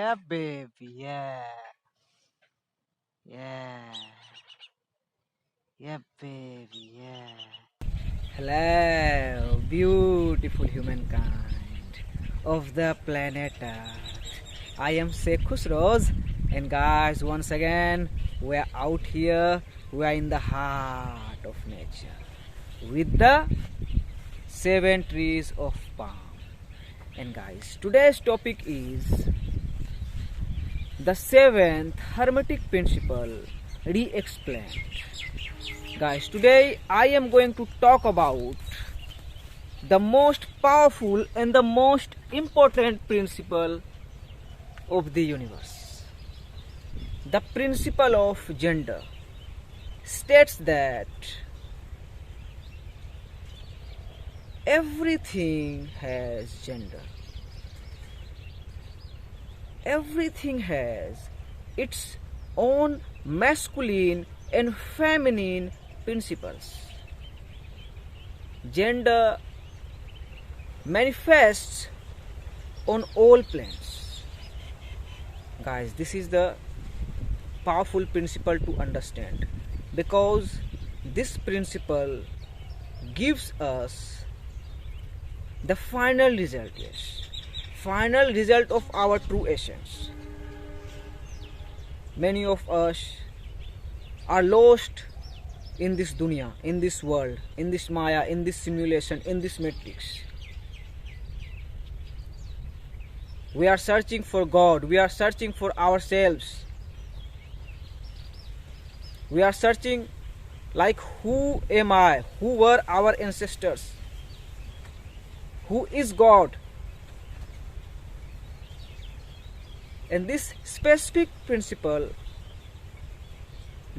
Yeah, baby. Yeah. Yeah. Yeah, baby. Yeah. Hello, beautiful humankind of the planet Earth. I am Sekhus Rose, and guys, once again, we are out here. We are in the heart of nature with the 7 trees of palm. And guys, today's topic is the seventh hermetic principle re-explained. Guys, today I am going to talk about the most powerful and the most important principle of the universe. The principle of gender states that everything has gender. Everything has its own masculine and feminine principles. Gender manifests on all planes. Guys, this is the powerful principle to understand, because this principle gives us the final result, final result of our true essence. Many of us are lost in this dunya, in this world, in this maya, in this simulation, in this matrix. We are searching for God, we are searching for ourselves. We are searching like, who am I? Who were our ancestors? Who is God? And this specific principle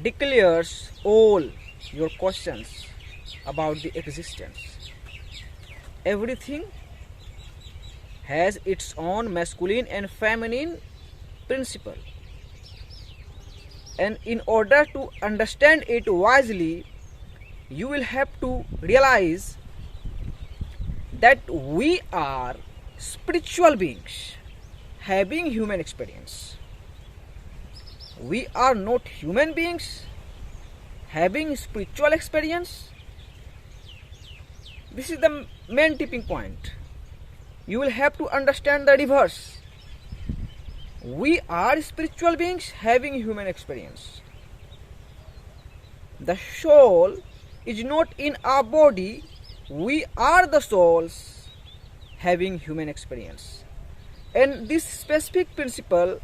declares all your questions about the existence. Everything has its own masculine and feminine principle. And in order to understand it wisely, you will have to realize that we are spiritual beings having human experience. We are not human beings having spiritual experience. This is the main tipping point. You will have to understand the reverse. We are spiritual beings having human experience. The soul is not in our body. We are the souls having human experience. And this specific principle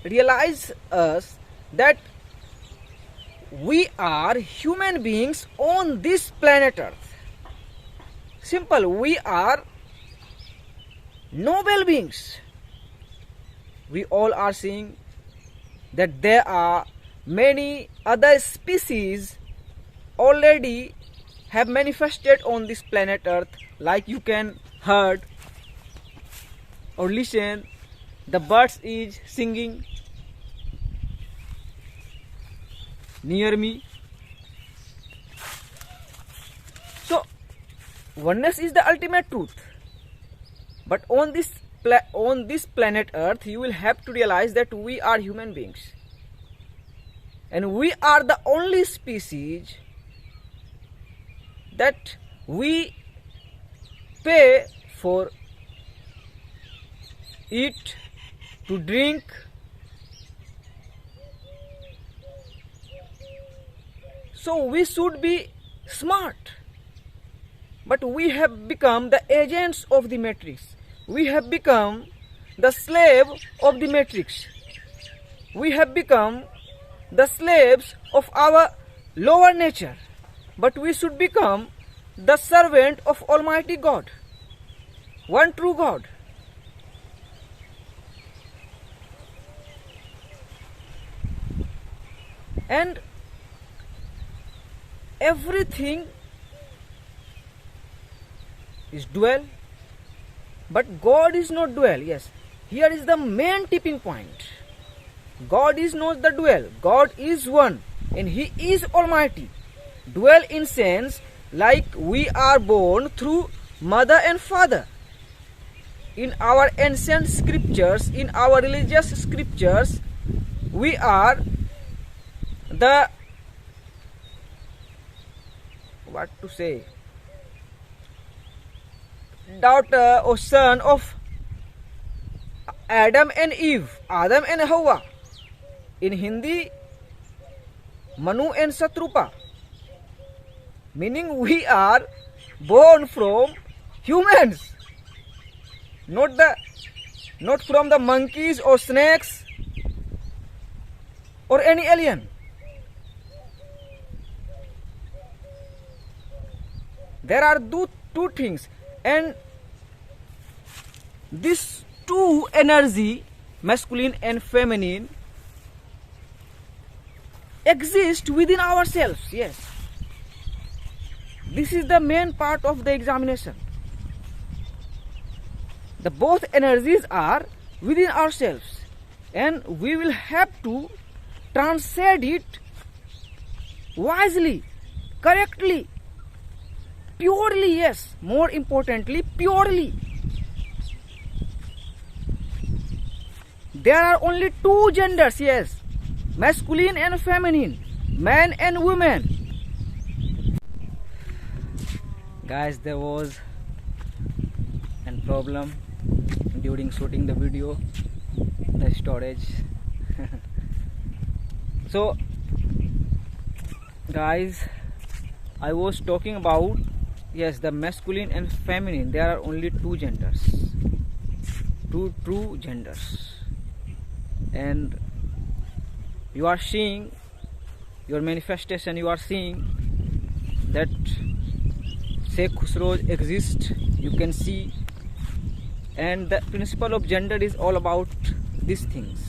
realizes us that we are human beings on this planet Earth. Simple, we are noble beings. We all are seeing that there are many other species already have manifested on this planet Earth, like you can heard or listen, the birds is singing near me. So oneness is the ultimate truth. But on this planet Earth, you will have to realize that we are human beings, and we are the only species that we pay for eat, to drink, so we should be smart. But we have become the agents of the matrix. We have become the slave of the matrix. We have become the slaves of our lower nature. But we should become the servant of Almighty God, one true God. And everything is dual, but God is not dual. Yes, here is the main tipping point. God is not the dual. God is one, and He is Almighty. Dual in sense like we are born through mother and father. in our ancient scriptures, in our religious scriptures, we are the, what to say, daughter or son of Adam and Eve, Adam and Hawa. In Hindi, Manu and Satrupa. Meaning we are born from humans, not from the monkeys or snakes or any alien. There are two things, and these two energy, masculine and feminine, exist within ourselves. Yes, this is the main part of the examination. The both energies are within ourselves, and we will have to transcend it wisely, correctly, purely. Yes, more importantly, purely. There are only two genders. Yes, masculine and feminine, man and woman. Guys, there was a problem during shooting the video, the storage. So guys, I was talking about, yes, the masculine and feminine. There are only two genders, two true genders, and you are seeing your manifestation. You are seeing that Sheikh Khusro exists. You can see, and the principle of gender is all about these things.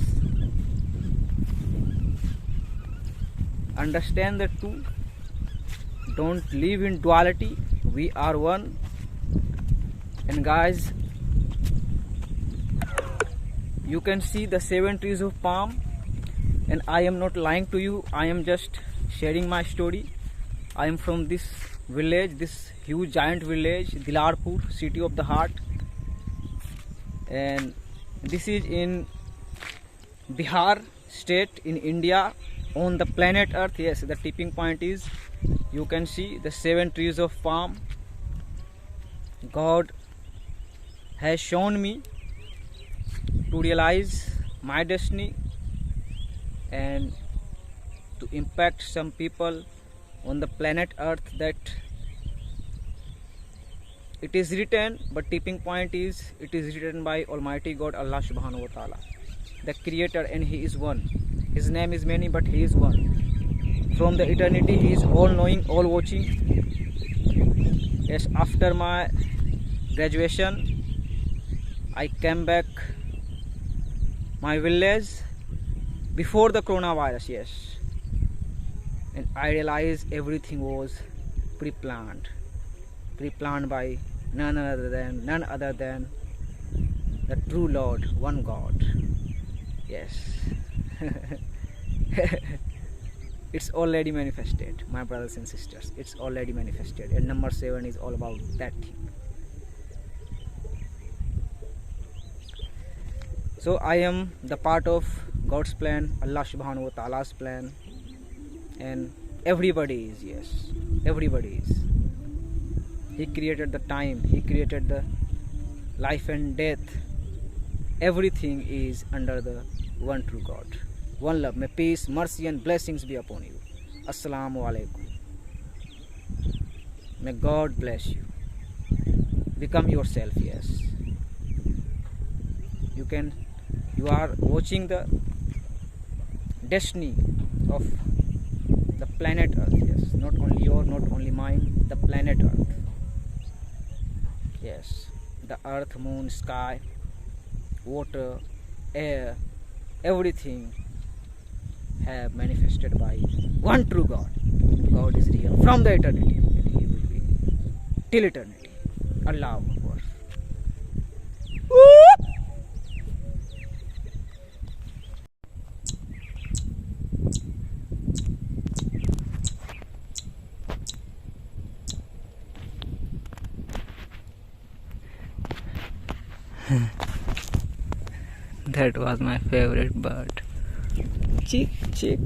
Understand the two. Don't live in duality. We are one. And guys, you can see the 7 trees of palm, and I am not lying to you. I am just sharing my story. I am from this village, this huge giant village, Dilarpur, city of the heart, and this is in Bihar state in India, on the planet Earth. Yes, the tipping point is, you can see the 7 trees of palm. God has shown me to realize my destiny and to impact some people on the planet Earth, that it is written, but tipping point is, it is written by Almighty God, Allah Subhanahu wa Ta'ala, the Creator, and He is one. His name is many, but He is one. From the eternity, He is all knowing, all watching. Yes, after my graduation, I came back my village before the coronavirus. Yes, and I realized everything was pre-planned by none other than the true Lord, one God. Yes. It's already manifested, my brothers and sisters. It's already manifested, and number 7 is all about that thing. So I am the part of God's plan, Allah Subhanahu wa Ta'ala's plan, and everybody is. Yes, everybody is. He created the time, He created the life and death. Everything is under the one true God. One love. May peace, mercy and blessings be upon you. Assalamu alaikum. May God bless you. Become yourself. Yes, you are watching the destiny of the planet Earth. Yes, not only your, not only mine, the planet Earth. Yes, the earth, moon, sky, water, air, everything have manifested by one true God. God is real from the eternity, and He will be till eternity. Allah Akbar. That was my favorite bird. Chick, chick.